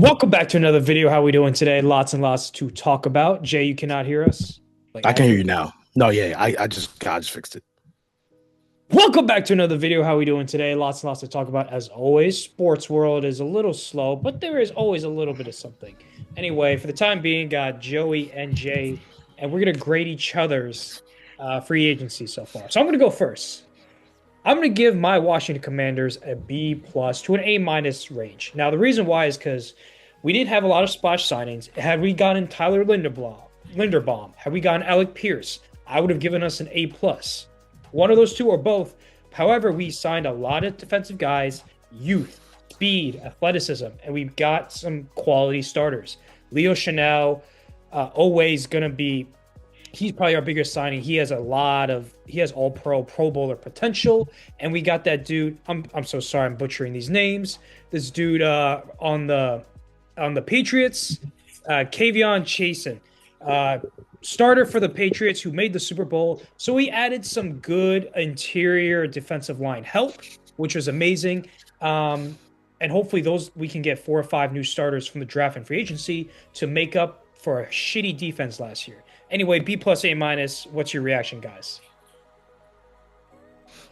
Welcome back to another video. How we doing today? Lots and lots to talk about. Jay, you cannot hear us? I can hear you now. No, yeah, I just fixed it. Welcome back to another video. How we doing today? Lots and lots to talk about as always. Sports world is a little slow, but there is always a little bit of something. Anyway, for the time being, got Joey and Jay, and we're going to grade each other's free agency so far. So I'm going to go first. I'm going to give my Washington Commanders a B plus to an A minus range. Now, the reason why is because we did have a lot of splash signings. Had we gotten Tyler Linderbaum, had we gotten Alec Pierce, I would have given us an A plus. One of those two or both. However, we signed a lot of defensive guys, youth, speed, athleticism, and we've got some quality starters. Leo Chanel, always going to be. He's probably our biggest signing. He has all pro bowler potential. And we got that dude. I'm so sorry I'm butchering these names. This dude on the Patriots, Kavion Chasen, starter for the Patriots who made the Super Bowl. So we added some good interior defensive line help, which was amazing. And hopefully we can get 4 or 5 new starters from the draft and free agency to make up for a shitty defense last year. Anyway, B plus A minus. What's your reaction, guys?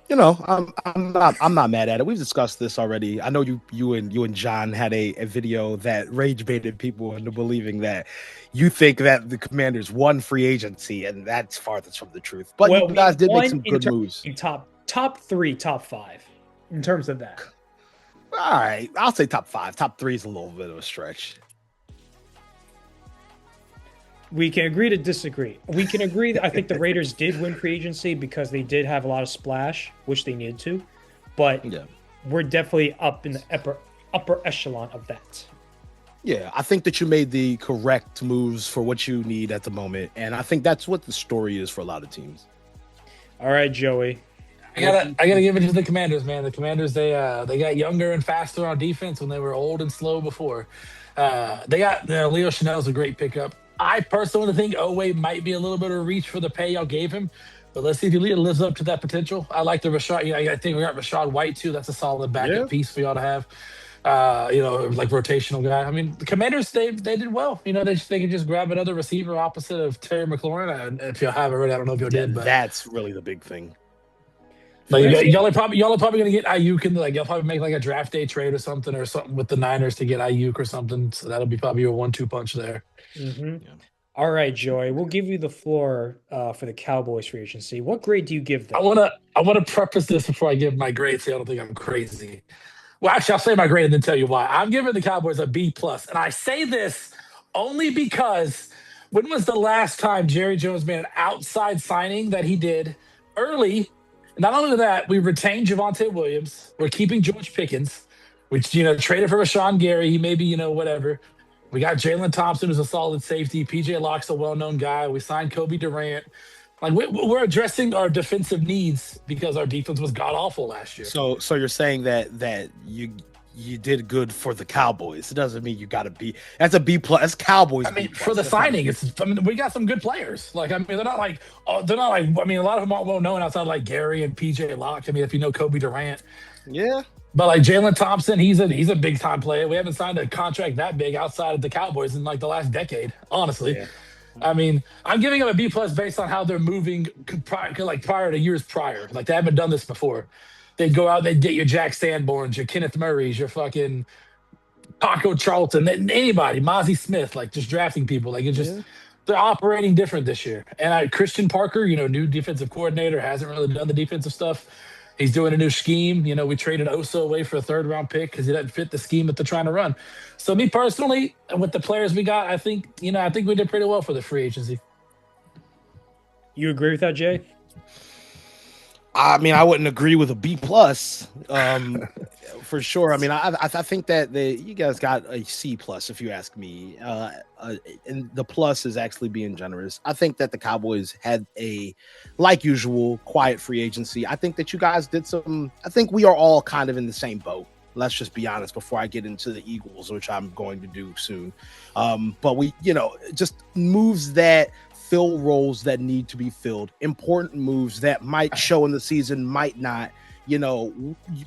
You know, I'm not mad at it. We've discussed this already. I know you and John had a video that rage baited people into believing that you think that the Commanders won free agency, and that's farthest from the truth. But you guys did make some good moves. Top 3, top 5 in terms of that. All right, I'll say top 5. Top 3 is a little bit of a stretch. We can agree to disagree. We can agree that I think the Raiders did win free agency because they did have a lot of splash, which they needed to. But we're definitely up in the upper echelon of that. Yeah, I think that you made the correct moves for what you need at the moment. And I think that's what the story is for a lot of teams. All right, Joey. I gotta give it to the Commanders, man. The Commanders, they got younger and faster on defense when they were old and slow before. They got Leo Chanel's a great pickup. I personally think Oweh might be a little bit of a reach for the pay y'all gave him, but let's see if he lives up to that potential. I like the Rashad. I think we got Rashad White too. That's a solid backup piece for y'all to have. Like rotational guy. I mean, the Commanders they did well. They can just grab another receiver opposite of Terry McLaurin. If y'all have already, I don't know if y'all did, but that's really the big thing. Like y'all are probably gonna get Ayuk and y'all probably make like a draft day trade or something with the Niners to get Ayuk or something. So that'll be probably your 1-2 punch there. Mm-hmm. Yeah. All right, Joey, we'll give you the floor for the Cowboys free agency. What grade do you give them? I wanna preface this before I give my grade, so I don't think I'm crazy. Well, actually, I'll say my grade and then tell you why. I'm giving the Cowboys a B plus, and I say this only because when was the last time Jerry Jones made an outside signing that he did early? Not only that, we retained Javonte Williams. We're keeping George Pickens, which, traded for Rashawn Gary. He may be, whatever. We got Jalen Thompson, who's a solid safety. PJ Locke's a well-known guy. We signed Kobe Durant. Like, we're addressing our defensive needs because our defense was god-awful last year. So you're saying that you did good for the Cowboys. It doesn't mean you got to be. That's a B plus. That's Cowboys. I mean, for the signing, we got some good players. Like, I mean, they're not like. I mean, a lot of them aren't well known outside like Gary and PJ Locke. I mean, if you know Kobe Durant, yeah. But like Jalen Thompson, he's a big time player. We haven't signed a contract that big outside of the Cowboys in like the last decade. Honestly, yeah. I mean, I'm giving them a B plus based on how they're moving prior to years prior. Like they haven't done this before. They'd go out, they'd get your Jack Sanborns, your Kenneth Murrays, your fucking Taco Charlton, anybody, Mozzie Smith, like just drafting people. Like they're operating different this year. And Christian Parker, new defensive coordinator, hasn't really done the defensive stuff. He's doing a new scheme. We traded Osa away for a 3rd-round pick because he doesn't fit the scheme that they're trying to run. So me personally, with the players we got, I think we did pretty well for the free agency. You agree with that, Jay? I mean, I wouldn't agree with a B plus, for sure. I mean, I think that you guys got a C plus, if you ask me. And the plus is actually being generous. I think that the Cowboys had like usual, quiet free agency. I think that you guys did I think we are all kind of in the same boat. Let's just be honest before I get into the Eagles, which I'm going to do soon. But we, just moves that fill roles that need to be filled, important moves that might show in the season, might not,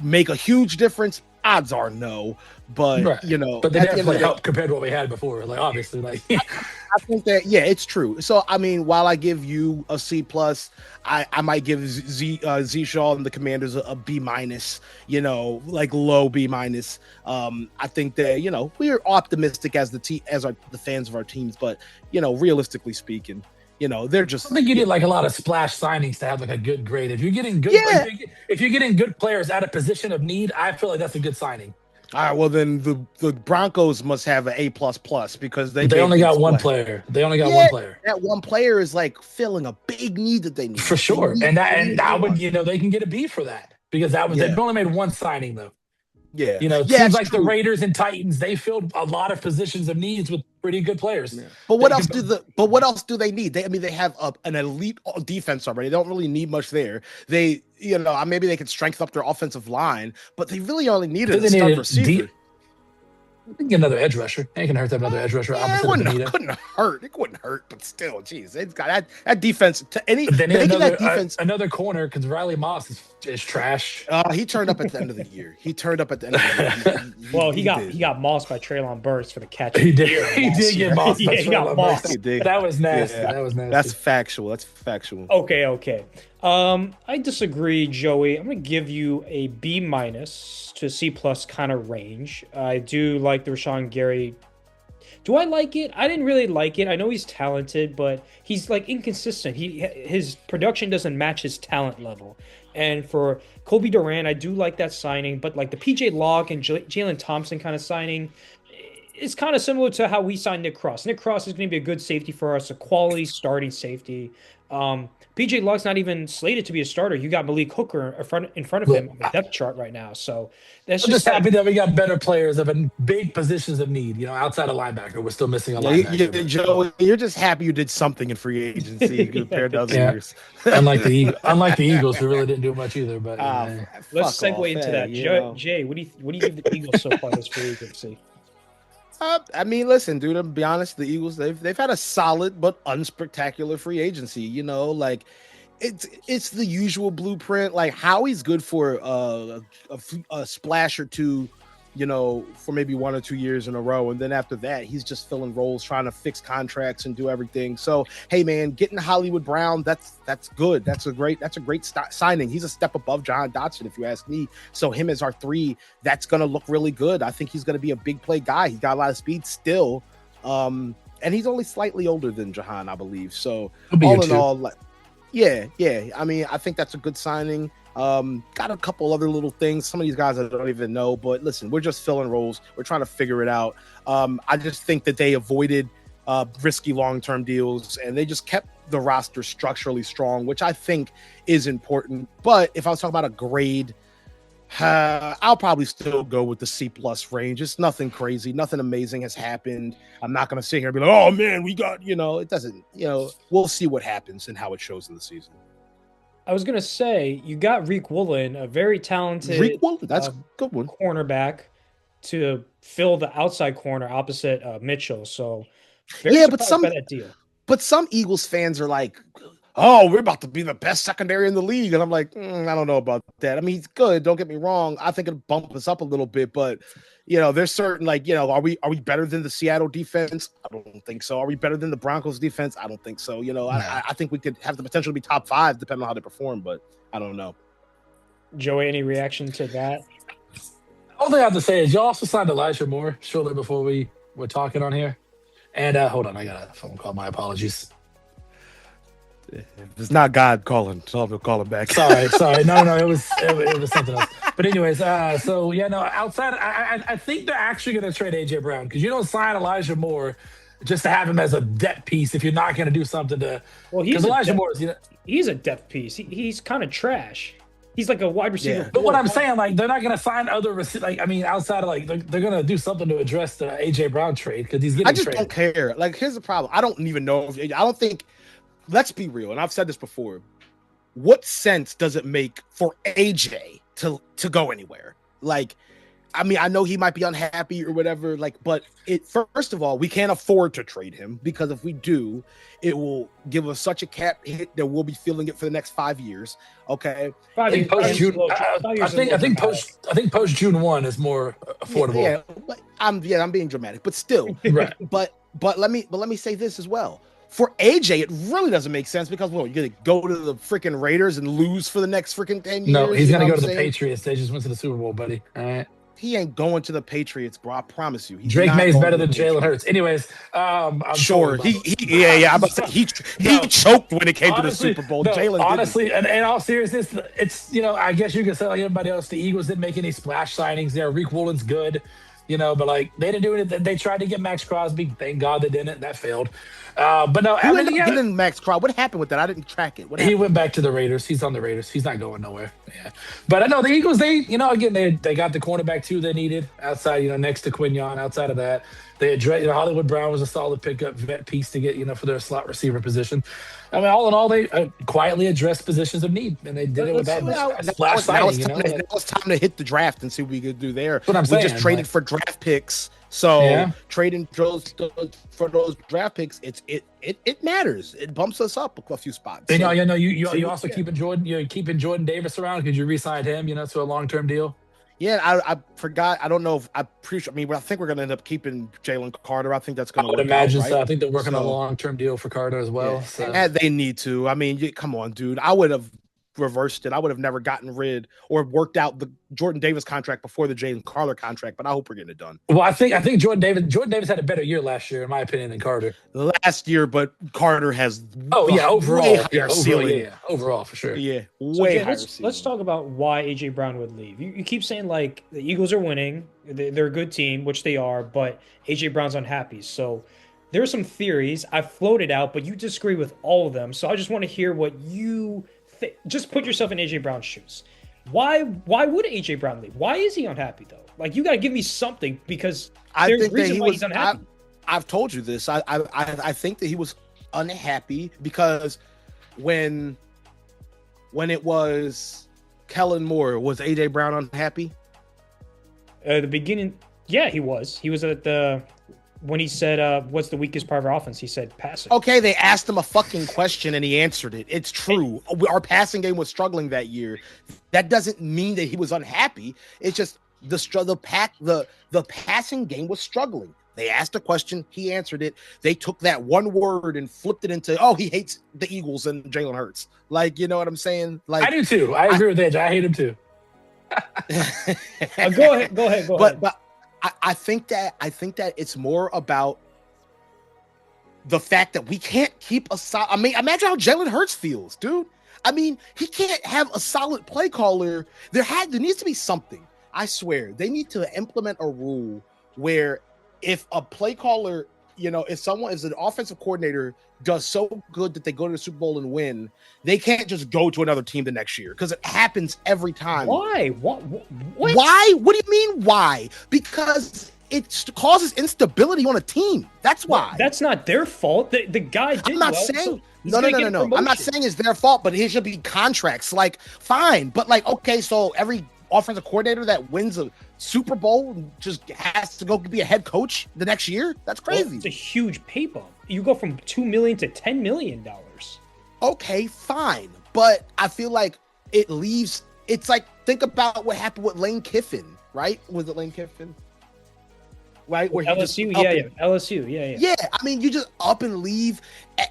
make a huge difference, odds are no. But Right. you know, But they at the end of definitely the day, help compared to what we had before. Like obviously, like I think that it's true. So I mean, while I give you a C plus, I might give Z Shaw and the Commanders a B minus. You know, like low B minus. I think that we are optimistic as the fans of our teams, but realistically speaking, they're I just think you need like a lot of splash signings to have like a good grade. If you're getting good, yeah. if you're getting good players at a position of need, I feel like that's a good signing. All right, well then the Broncos must have an A plus plus because they They only big got one splash. player. They only got Yeah, one player. that one player is like filling a big need that they need. For sure. And They need I a would, lot. they can get a B for that because they've only made one signing though. Yeah, It yeah, seems it's like the true. Raiders and Titans, they filled a lot of positions of needs with pretty good players. Yeah. But what else do they need? They have an elite defense already. They don't really need much there. They, maybe they could strengthen up their offensive line, but they really only needed a stud receiver. I think another edge rusher. Ain't gonna hurt to have another edge rusher opposite of Benito. It couldn't hurt, but still, geez, it's got that defense to any. But then another defense, another corner because Riley Moss is trash. He turned up at the end of the year. Well, he got mossed by Treylon Burks for the catch. He did. He did get mossed. He got mossed. That was nasty. Yeah. That was nasty. That's factual. Okay. I disagree, Joey. I'm gonna give you a B minus to C plus kind of range. I do like the Rashawn Gary. Do I like it? I didn't really like it. I know he's talented, but he's like inconsistent. His production doesn't match his talent level. And for Kobe Durant, I do like that signing, but like the PJ Locke and Jalen Thompson kind of signing, it's kind of similar to how we signed Nick Cross. Nick Cross is going to be a good safety for us, a quality starting safety. PJ Locke's not even slated to be a starter. You got Malik Hooker in front of him on the depth chart right now. So that's just happy that we got better players in big positions of need. Outside of linebacker, we're still missing a linebacker. Joe, you're just happy you did something in free agency compared to other years. Unlike the Eagles, who really didn't do much either. But let's segue into that. Jay, what do you give the Eagles so far this free agency? I mean, listen, dude, to be honest, the Eagles, they've had a solid but unspectacular free agency. Like it's the usual blueprint. Like Howie's good for a splash or two, for maybe 1 or 2 years in a row, and then after that, he's just filling roles, trying to fix contracts and do everything. So, hey, man, getting Hollywood Brown, that's good. That's a great signing. He's a step above John Dotson, if you ask me. So him as our 3, that's gonna look really good. I think he's gonna be a big play guy. He's got a lot of speed still, and he's only slightly older than Jahan, I believe. So all in all, yeah. I mean, I think that's a good signing. Got a couple other little things. Some of these guys I don't even know, but listen, we're just filling roles. We're trying to figure it out. I just think that they avoided risky long-term deals and they just kept the roster structurally strong, which I think is important. But if I was talking about a grade, I'll probably still go with the C plus range. It's nothing crazy, nothing amazing has happened. I'm not going to sit here and be like, oh man, we got, it doesn't, we'll see what happens and how it shows in the season. I was gonna say you got Reek Woolen, a very talented that's a good one, cornerback to fill the outside corner opposite Mitchell. So but some Eagles fans are like, oh, we're about to be the best secondary in the league, and I'm like, I don't know about that. I mean, he's good. Don't get me wrong. I think it'll bump us up a little bit, but there's certain are we better than the Seattle defense? I don't think so. Are we better than the Broncos defense? I don't think so. I think we could have the potential to be top 5 depending on how they perform, but I don't know. Joey, any reaction to that? All thing I have to say is you also signed Elijah Moore shortly before we were talking on here. And hold on, I got a phone call. My apologies. If it's not God calling, so I'll call him back. Sorry. No, it was something else. But anyways, outside, I think they're actually going to trade AJ Brown because you don't sign Elijah Moore just to have him as a depth piece if you're not going to do something to. Well, he's a depth piece. He's kind of trash. He's like a wide receiver. Yeah. But what I'm saying, they're not going to sign other outside of they're going to do something to address the AJ Brown trade because he's getting traded. I just don't care. Here's the problem. I don't even know I don't think. Let's be real, and I've said this before. What sense does it make for AJ to go anywhere? I mean, I know he might be unhappy or whatever, but first of all, we can't afford to trade him because if we do, it will give us such a cap hit that we'll be feeling it for the next 5 years. Okay. I think post June 1 is more affordable. Yeah, but I'm being dramatic, but still. Right. But let me say this as well. For AJ, it really doesn't make sense because you're gonna go to the freaking Raiders and lose for the next freaking 10 years. No, he's gonna go to the Patriots. They just went to the Super Bowl, buddy. All right. He ain't going to the Patriots, bro. I promise you. Drake May's better than Jalen Hurts. Anyways, I'm sure. I'm about to say he choked when it came to the Super Bowl. Jalen honestly, and in all seriousness, it's I guess you can say like everybody else, the Eagles didn't make any splash signings there. Reek Woolen's good, but like they didn't do anything. They tried to get Max Crosby. Thank God they didn't. That failed. But no, I mean, getting Max Crosby. What happened with that? I didn't track it. He went back to the Raiders. He's on the Raiders. He's not going nowhere. Yeah, but I know the Eagles. They, again, they got the cornerback too they needed outside. Next to Quignon. Outside of that, they addressed. Hollywood Brown was a solid pickup vet piece to get for their slot receiver position. I mean, all in all, they quietly addressed positions of need, and they did it without splash signing. Now it's time to hit the draft and see what we could do there. That's what I'm saying. We just traded for draft picks. So trading for those draft picks, it matters. It bumps us up a few spots. You also keeping Jordan Davis around. Could you re-sign him? To a long-term deal. Yeah, I forgot. I don't know if I'm pretty sure. I mean, I think we're going to end up keeping Jalen Carter. I think that's going to work. I would imagine out, right? so. I think they're working on a long-term deal for Carter as well. Yeah. So. And they need to. I mean, come on, dude. I would have reversed it. I would have never gotten rid or worked out the Jordan Davis contract before the Jalen Carter contract, but I hope we're getting it done. Well, I think Jordan Davis had a better year last year, in my opinion, than Carter. Last year, but Carter has overall ceiling. Overall for sure. Yeah, let's talk about why AJ Brown would leave. You keep saying like the Eagles are winning, they're a good team, which they are, but AJ Brown's unhappy. So there are some theories I've floated out, but you disagree with all of them. So I just want to hear what you just put yourself in AJ Brown's shoes. Why would AJ Brown leave? Why is he unhappy though? Like you got to give me something because there's a reason why he's unhappy. I've told you this. I think that he was unhappy because when it was Kellen Moore, was AJ Brown unhappy? At the beginning, yeah, he was. He was at the when he said, what's the weakest part of our offense? He said passing. Okay, they asked him a fucking question and he answered it. It's true. Our passing game was struggling that year. That doesn't mean that he was unhappy. It's just the passing game was struggling. They asked a question, he answered it. They took that one word and flipped it into, he hates the Eagles and Jalen Hurts. Like, you know what I'm saying? Like I do too. I agree with Edge. I hate him too. Go ahead. But I think that it's more about the fact that we can't keep a solid. I mean, imagine how Jalen Hurts feels, dude. I mean, he can't have a solid play caller. There needs to be something. I swear, they need to implement a rule where if a play caller, if an offensive coordinator does so good that they go to the Super Bowl and win, they can't just go to another team the next year because it happens every time. Why? What? Why? What do you mean why? Because it causes instability on a team. That's why. That's not their fault. The guy did. I'm not saying. No. I'm not saying it's their fault, but it should be contracts. Like, fine, but like, okay, so every offensive coordinator that wins a Super Bowl just has to go be a head coach the next year? That's crazy. Well, it's a huge pay bump. You go from $2 million to $10 million. Okay, fine. But I feel like it's like, think about what happened with Lane Kiffin, right? Was it Lane Kiffin? Right? Where LSU, LSU, yeah. Yeah, I mean, you just up and leave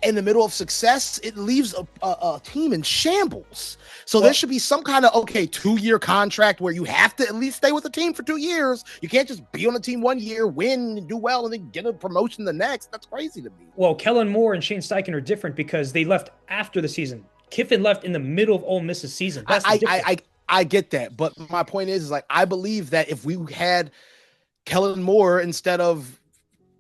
in the middle of success. It leaves a team in shambles. So there should be some kind of 2-year contract where you have to at least stay with the team for 2 years. You can't just be on the team 1 year, win, do well, and then get a promotion the next. That's crazy to me. Well, Kellen Moore and Shane Steichen are different because they left after the season. Kiffin left in the middle of Ole Miss's season. That's I get that, but my point is like I believe that if we had Kellen Moore instead of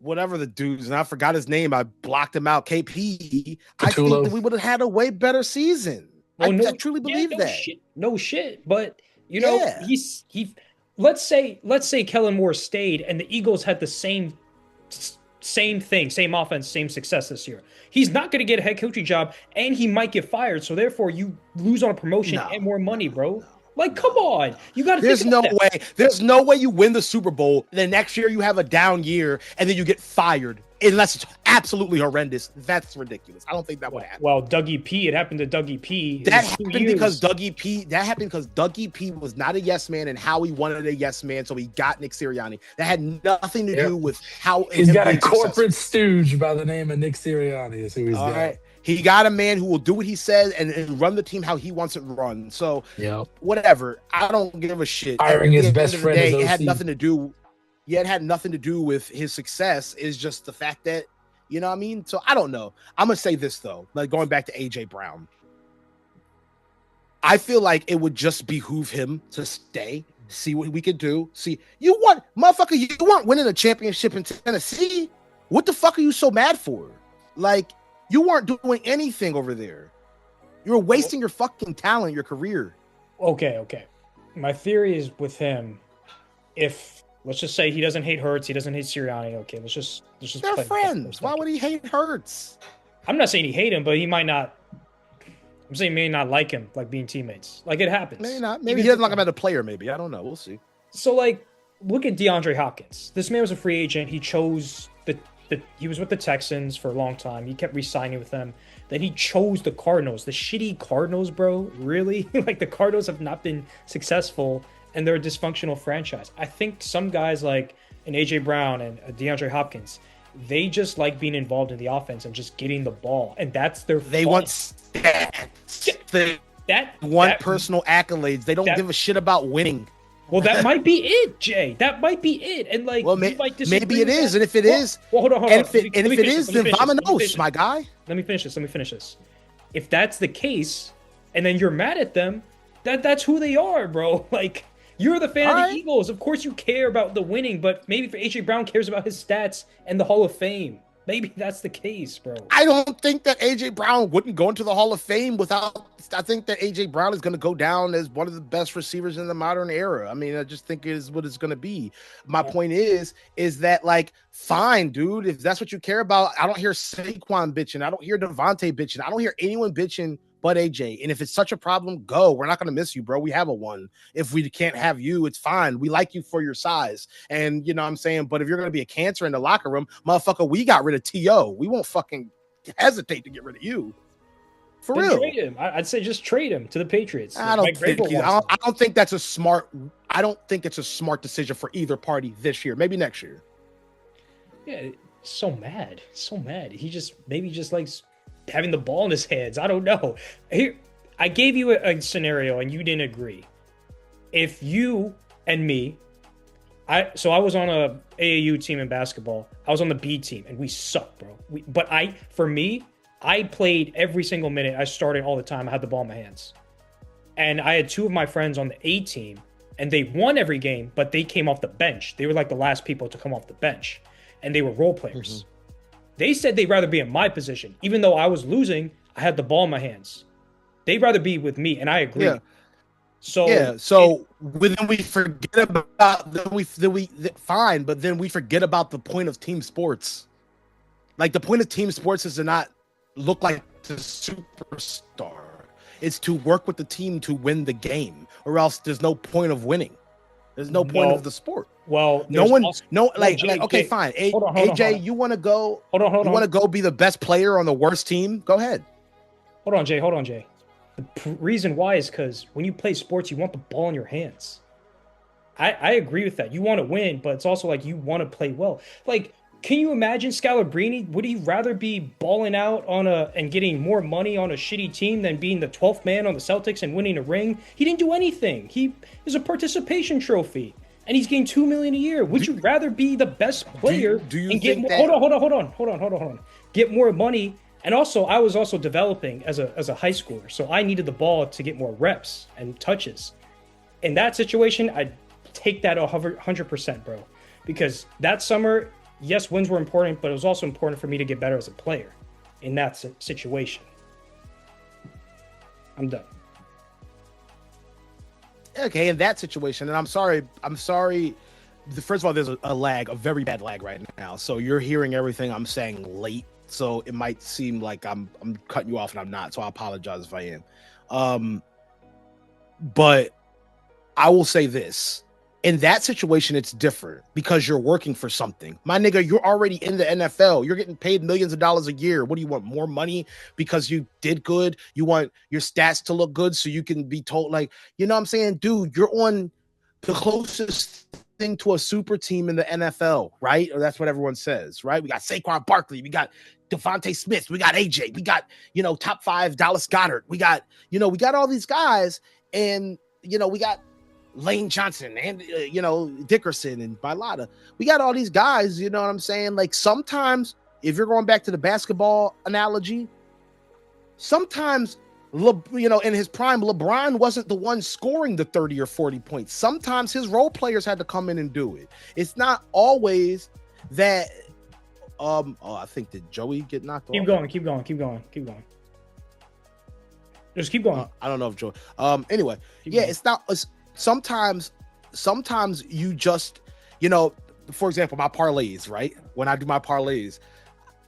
whatever the dude's, and I forgot his name, I blocked him out, KP, I think that we would have had a way better season. I truly believe that. No shit. But he let's say Kellen Moore stayed and the Eagles had the same thing, same offense, same success this year. He's not going to get a head coaching job and he might get fired. So therefore you lose on a promotion and more money, bro. Like, come on. You got to There's think no about that. way. There's no way you win the Super Bowl. Then next year you have a down year and then you get fired unless it's absolutely horrendous. That's ridiculous. I don't think that would happen. Well, Dougie P. It happened to Dougie P. That happened because Dougie P was not a yes man and Howie wanted a yes man, so he got Nick Sirianni. That had nothing to do with how he's got a corporate stooge by the name of Nick Sirianni. Is who he's got. Right. He got a man who will do what he says and run the team how he wants it run. So whatever. I don't give a shit. Hiring his best friend. It had nothing to do. Yeah, it had nothing to do with his success. It's just the fact that, you know what I mean? So I don't know. I'm gonna say this though, like going back to AJ Brown. I feel like it would just behoove him to stay, see what we could do. See, you want winning a championship in Tennessee. What the fuck are you so mad for? Like, you weren't doing anything over there. You were wasting your fucking talent, your career. Okay. My theory is with him, if let's just say he doesn't hate Hurts, he doesn't hate Sirianni. Okay, let's just they're friends. Why would he hate Hurts? I'm not saying he hate him, but he might not. I'm saying he may not like him, like being teammates. Like, it happens. Maybe not. Maybe he doesn't like him as a player. Maybe, I don't know. We'll see. So, like, look at DeAndre Hopkins. This man was a free agent. He chose he was with the Texans for a long time. He kept re-signing with them. Then he chose the Cardinals. The shitty Cardinals, bro. Really? Like, the Cardinals have not been successful, and they're a dysfunctional franchise. I think some guys like an AJ Brown and DeAndre Hopkins, they just like being involved in the offense and just getting the ball, and that's their. They want stats. They want personal accolades. They don't give a shit about winning. Well, that might be it, Jay. That might be it. And like, well, maybe it is. And if it is, hold on. And if it is, then vamonos, my guy. Let me finish this. If that's the case, and then you're mad at them, that's who they are, bro. Like, you're the fan of the Eagles. Of course you care about the winning, but maybe if AJ Brown cares about his stats and the Hall of Fame. Maybe that's the case, bro. I don't think that AJ Brown wouldn't go into the Hall of Fame without. I think that AJ Brown is going to go down as one of the best receivers in the modern era. I mean, I just think it is what it's going to be. My point is that, like, fine, dude, if that's what you care about. I don't hear Saquon bitching. I don't hear Devontae bitching. I don't hear anyone bitching but AJ. And if it's such a problem, go. We're not going to miss you, bro. We have a one. If we can't have you, it's fine. We like you for your size. And you know what I'm saying? But if you're going to be a cancer in the locker room, motherfucker, we got rid of T.O. We won't fucking hesitate to get rid of you. For real. Trade him. I'd say just trade him to the Patriots. I don't think that's a smart. I don't think it's a smart decision for either party this year. Maybe next year. Yeah, so mad. He just likes having the ball in his hands. I don't know. Here, I gave you a scenario and you didn't agree. If you and me, I was on a AAU team in basketball. I was on the B team and we sucked, bro. I played every single minute. I started all the time. I had the ball in my hands. And I had two of my friends on the A team and they won every game, but they came off the bench. They were like the last people to come off the bench and they were role players. Mm-hmm. They said they'd rather be in my position. Even though I was losing, I had the ball in my hands. They'd rather be with me, and I agree. Yeah. So then we forget about fine, but then we forget about the point of team sports. Like, the point of team sports is to not look like the superstar. It's to work with the team to win the game, or else there's no point of winning. There's no point of the sport. Well, Jay, fine. AJ, you want to go? You want to go be the best player on the worst team? Go ahead. Hold on, Jay. The reason why is because when you play sports, you want the ball in your hands. I agree with that. You want to win, but it's also like you want to play well. Like, can you imagine Scalabrine? Would he rather be balling out and getting more money on a shitty team than being the 12th man on the Celtics and winning a ring? He didn't do anything. He is a participation trophy. And he's getting $2 million a year. Would you rather be the best player and get more? Hold on. Get more money. And also, I was also developing as a high schooler, so I needed the ball to get more reps and touches. In that situation, I'd take that 100%, bro. Because that summer, yes, wins were important, but it was also important for me to get better as a player in that situation. I'm done. Okay, in that situation, and I'm sorry. First of all, there's a lag, a very bad lag right now. So you're hearing everything I'm saying late. So it might seem like I'm cutting you off, and I'm not. So I apologize if I am. But I will say this. In that situation, it's different because you're working for something. My nigga, you're already in the NFL. You're getting paid millions of dollars a year. What do you want? More money because you did good? You want your stats to look good so you can be told, like, you know what I'm saying? Dude, you're on the closest thing to a super team in the NFL, right? Or that's what everyone says, right? We got Saquon Barkley. We got Devontae Smith. We got AJ. We got, top 5 Dallas Goedert. We got all these guys. And, we got Lane Johnson and Dickerson and Bilada. We got all these guys, you know what I'm saying? Like sometimes, if you're going back to the basketball analogy, sometimes in his prime, LeBron wasn't the one scoring the 30 or 40 points. Sometimes his role players had to come in and do it. It's not always that. I think did Joey get knocked off? Keep going. Just keep going. I don't know if Joey. Anyway, it's not. Sometimes you just, for example, my parlays, right? When I do my parlays,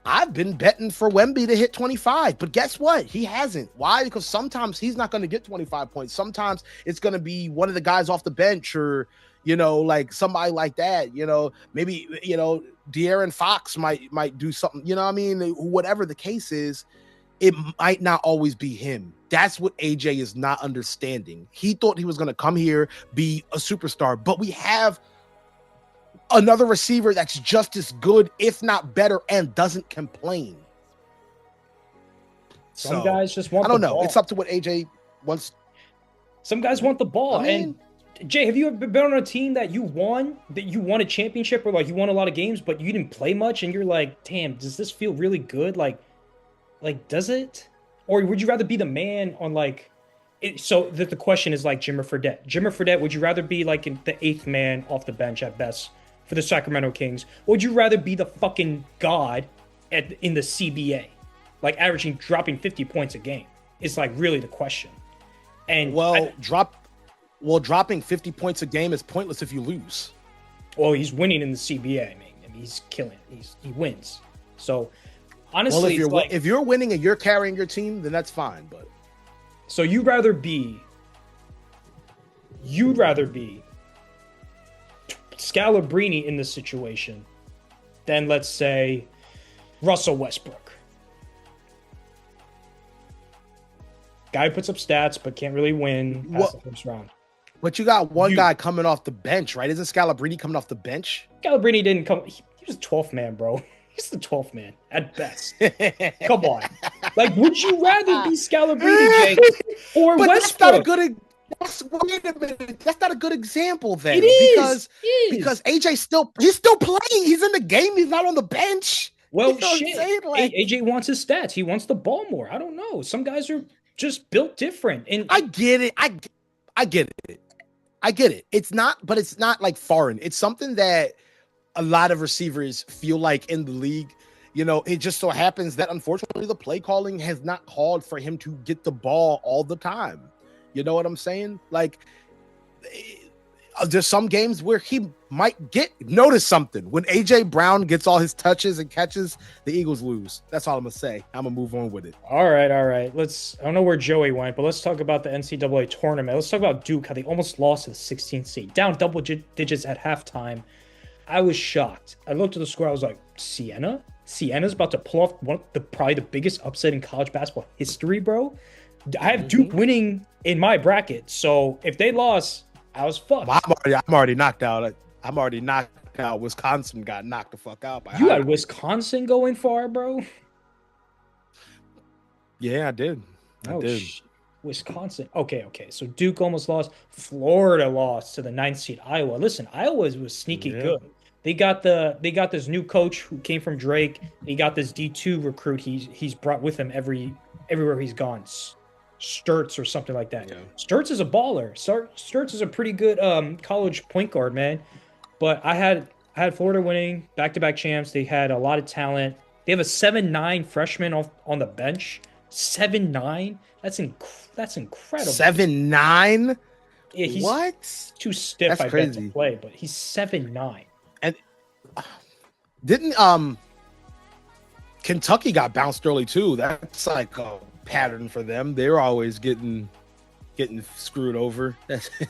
I've been betting for Wemby to hit 25, but guess what? He hasn't. Why? Because sometimes he's not going to get 25 points. Sometimes it's going to be one of the guys off the bench or, like somebody like that, maybe, De'Aaron Fox might do something, you know what I mean? Whatever the case is, it might not always be him. That's what AJ is not understanding. He thought he was going to come here, be a superstar, but we have another receiver that's just as good, if not better, and doesn't complain. Some guys just want. I don't the know. ball. It's up to what AJ wants. Some guys want the ball. I mean, and Jay, have you ever been on a team that you won a championship, or like you won a lot of games, but you didn't play much, and you're like, damn, does this feel really good? Like does it? Or would you rather be the man on like it? So the question is like Jimmer Fredette, would you rather be like the 8th man off the bench at best for the Sacramento Kings? Or would you rather be the fucking god in the CBA? Like dropping 50 points a game is like really the question. And dropping 50 points a game is pointless if you lose. Well, he's winning in the CBA. I mean, he's killing. He wins. So honestly, if you're winning and you're carrying your team, then that's fine. But so you'd rather be Scalabrine in this situation than, let's say, Russell Westbrook. Guy who puts up stats but can't really win past the first round. But you got one guy coming off the bench, right? Isn't Scalabrine coming off the bench? Scalabrine didn't come. He was the 12th man, bro. He's the 12th man at best. Come on. Like, would you rather be Scalabrine, Jay, or but Westbrook? That's not a good. Wait a minute. That's not a good example then. It is. Because AJ he's still playing. He's in the game. He's not on the bench. Well, shit. AJ wants his stats. He wants the ball more. I don't know. Some guys are just built different. And I get it. I get it. It's not like foreign. It's something that a lot of receivers feel like in the league. It just so happens that unfortunately the play calling has not called for him to get the ball all the time. You know what I'm saying? Like, there's some games where he might notice something. When AJ Brown gets all his touches and catches, the Eagles lose. That's all I'm gonna say. I'm gonna move on with it. All right. I don't know where Joey went, but let's talk about the NCAA tournament. Let's talk about Duke, how they almost lost to the 16th seed, down double digits at halftime. I was shocked. I looked at the score. I was like, Siena's about to pull off probably the biggest upset in college basketball history, bro. I have Duke winning in my bracket, so if they lost, I was fucked. I'm already knocked out. I'm already knocked out. Wisconsin got knocked the fuck out. You had Wisconsin going far, bro? Yeah, I did. I did. Wisconsin. Okay. So Duke almost lost. Florida lost to the 9th seed Iowa. Listen, Iowa was sneaky good. They got this new coach who came from Drake. He got this D2 recruit he's brought with him everywhere he's gone. Sturtz or something like that. Yeah. Sturtz is a baller. Sturtz is a pretty good college point guard, man. But I had Florida winning back-to-back champs. They had a lot of talent. They have a 7'9" freshman on the bench. 7'9"? That's incredible. 7'9"? Yeah, he's what? Too stiff, That's crazy. Bet, to play, but he's 7'9". And didn't Kentucky got bounced early too? That's like a pattern for them. They're always getting getting screwed over.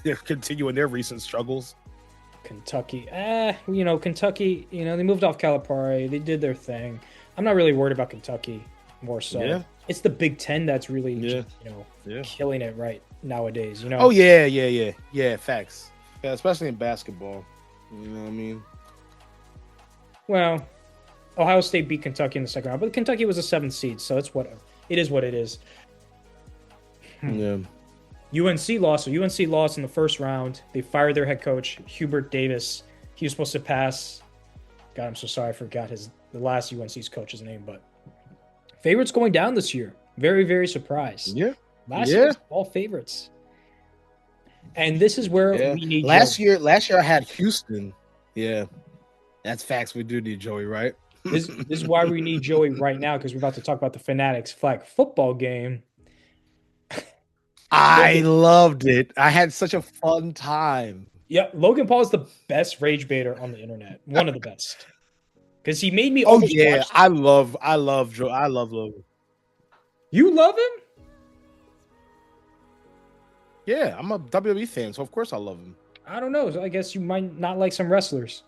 They're continuing their recent struggles. Kentucky, Kentucky, they moved off Calipari. They did their thing. I'm not really worried about Kentucky more so. Yeah. It's the Big Ten that's really, killing it right nowadays. Oh yeah. Facts. Yeah, especially in basketball. You know what I mean? Well, Ohio State beat Kentucky in the second round, but Kentucky was a 7th seed, so it's whatever. It is what it is. Yeah. UNC lost. So UNC lost in the first round. They fired their head coach, Hubert Davis. He was supposed to pass. God, I'm so sorry. I forgot the last UNC's coach's name, but favorites going down this year. Very, very surprised. Yeah. Last year, all favorites. And this is where we need last year I had Houston. Yeah. That's facts. We do need Joey, right? This is why we need Joey right now, because we're about to talk about the Fanatics flag football game. I loved it. I had such a fun time. Yeah, Logan Paul is the best rage baiter on the internet. One of the best. Because he made me watch I love Joe. I love Logan. You love him? Yeah, I'm a WWE fan, so of course I love him. I don't know. I guess you might not like some wrestlers.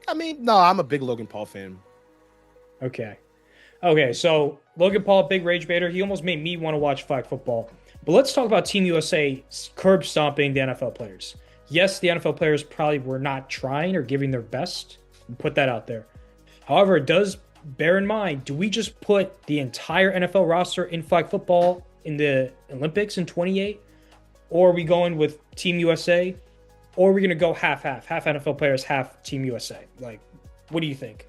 I mean, no, I'm a big Logan Paul fan. Okay, so Logan Paul, big rage baiter. He almost made me want to watch flag football. But let's talk about Team USA curb stomping the NFL players. Yes, the NFL players probably were not trying or giving their best. Put that out there. However, it does bear in mind, do we just put the entire NFL roster in flag football in the Olympics in 28? Or are we going with Team USA? Or are we going to go half-half? Half NFL players, half Team USA? Like, what do you think?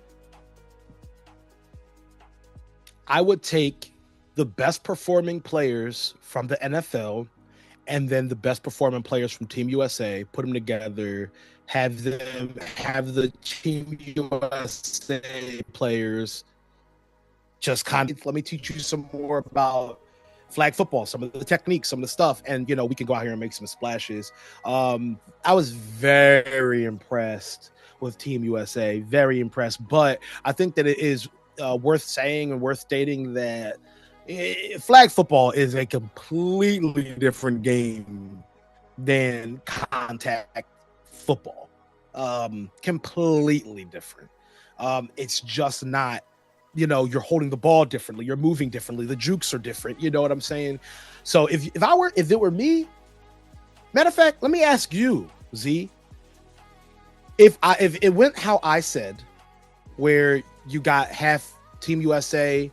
I would take the best performing players from the NFL and then the best performing players from Team USA, put them together, have the Team USA players just kind of, let me teach you some more about flag football, some of the techniques, some of the stuff, and we can go out here and make some splashes. I was very impressed with Team USA, very impressed, but I think that it is worth saying and worth stating that flag football is a completely different game than contact football. Completely different. It's just not, you're holding the ball differently, you're moving differently, the jukes are different, you know what I'm saying? So if it were me, matter of fact, let me ask you, Z, if it went how I said, where you got half Team USA,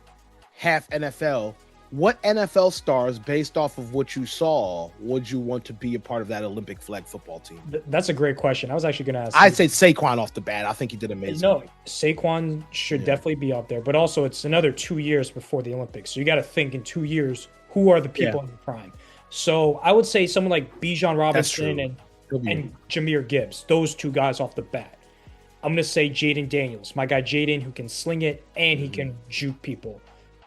half NFL, what NFL stars, based off of what you saw, would you want to be a part of that Olympic flag football team? That's a great question. I was actually going to ask. I'd say Saquon off the bat. I think he did amazing. No, Saquon should definitely be up there, but also it's another 2 years before the Olympics. So you got to think in 2 years, who are the people in the prime? So I would say someone like Bijan Robinson and Jahmyr Gibbs, those two guys off the bat. I'm going to say Jaden Daniels, my guy Jaden, who can sling it and he can juke people.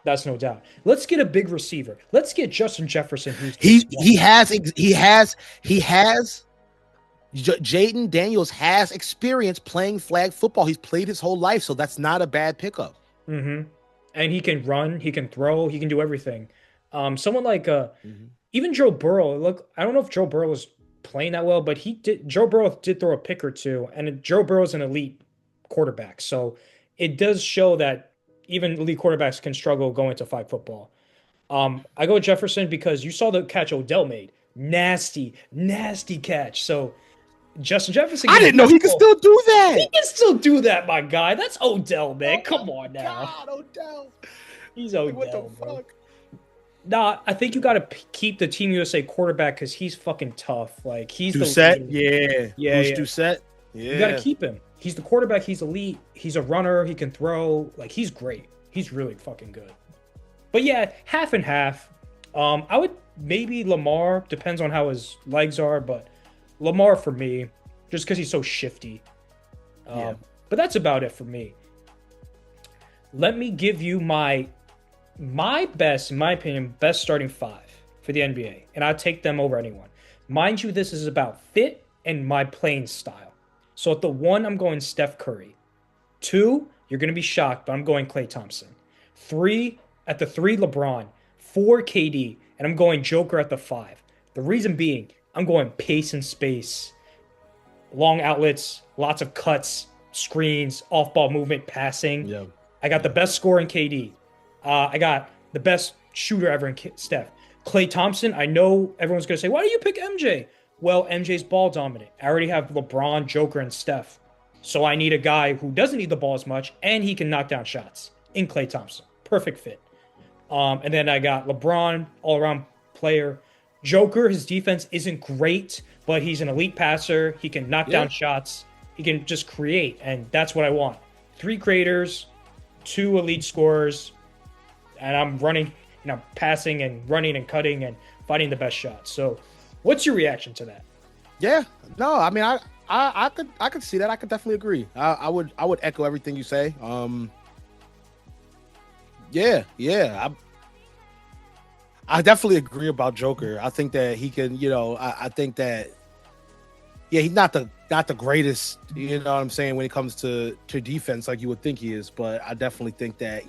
That's no doubt. Let's get a big receiver. Let's get Justin Jefferson. Jaden Daniels has experience playing flag football. He's played his whole life, so that's not a bad pickup. Mm-hmm. And he can run, he can throw, he can do everything. Someone like even Joe Burrow. Look, I don't know if Joe Burrow was playing that well, but Joe Burrow did throw a pick or two, and Joe Burrow's an elite quarterback. So it does show that even elite quarterbacks can struggle going to flag football. I go with Jefferson because you saw the catch Odell made. Nasty catch. So Justin Jefferson. I didn't know he could still do that. He can still do that, my guy. That's Odell, man. Come on now. God, Odell. He's Odell. What the fuck? Nah, I think you got to keep the Team USA quarterback because he's fucking tough. Like he's Doucette? Doucette? Yeah. You got to keep him. He's the quarterback. He's elite. He's a runner. He can throw. Like he's great. He's really fucking good. But yeah, half and half. I would maybe Lamar. Depends on how his legs are, but Lamar for me, just because he's so shifty. But that's about it for me. Let me give you my best, in my opinion, best starting five for the NBA, and I'll take them over anyone. Mind you, this is about fit and my playing style. So at the 1, I'm going Steph Curry. 2, you're going to be shocked, but I'm going Klay Thompson. 3, at the 3, LeBron. 4 KD, and I'm going Joker at the 5. The reason being, I'm going pace and space, long outlets, lots of cuts, screens, off-ball movement, passing. Yeah. I got the best scorer in KD. I got the best shooter ever in Steph. Klay Thompson, I know everyone's going to say, why do you pick MJ? Well, MJ's ball dominant. I already have LeBron, Joker, and Steph. So I need a guy who doesn't need the ball as much, and he can knock down shots in Klay Thompson. Perfect fit. And then I got LeBron, all-around player. Joker, his defense isn't great, but he's an elite passer. He can knock down shots. He can just create, and that's what I want. 3 creators, 2 elite scorers, and I'm running, passing and running and cutting and finding the best shots. So what's your reaction to that? Yeah, no, I mean, I could see that. I could definitely agree. I would echo everything you say. I definitely agree about Joker. I think that he can, I think that, he's not the greatest, you know what I'm saying, when it comes to defense like you would think he is, but I definitely think that,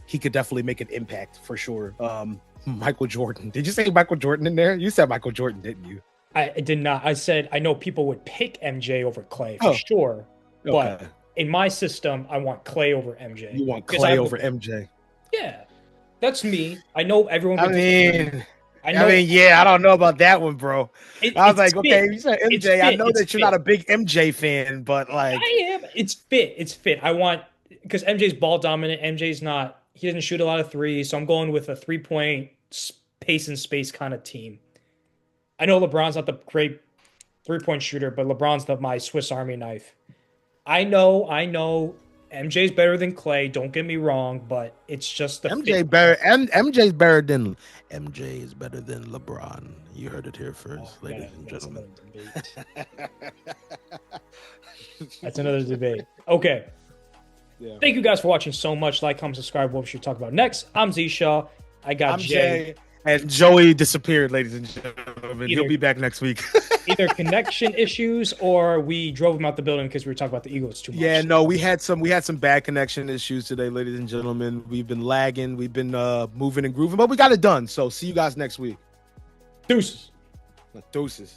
he could definitely make an impact for sure. Michael Jordan. Did you say Michael Jordan in there? You said Michael Jordan, didn't you? I did not. I said I know people would pick MJ over Klay for sure, but in my system, I want Klay over MJ. You want Klay over MJ? Yeah, that's me. I know everyone. I mean, I don't know about that one, bro. I was like, okay, you said MJ. I know that you're not a big MJ fan, but like, I am. It's fit. It's fit. I want, because MJ's ball dominant. MJ's not. He doesn't shoot a lot of threes, so I'm going with a 3-point pace and space kind of team. I know LeBron's not the great 3-point shooter, but LeBron's my Swiss Army knife. I know MJ's better than Klay, don't get me wrong, but it's just the MJ better. MJ's better than MJ is better than LeBron. You heard it here first, ladies and gentlemen. That's another debate. Okay. Yeah. Thank you guys for watching so much. Like, comment, subscribe. What we should talk about next. I'm Z Shaw. I got Jay. And Joey disappeared, ladies and gentlemen. He'll be back next week. Either connection issues or we drove him out the building because we were talking about the Eagles too much. Yeah, no, we had some bad connection issues today, ladies and gentlemen. We've been lagging, we've been moving and grooving, but we got it done. So see you guys next week. Deuces. Deuces.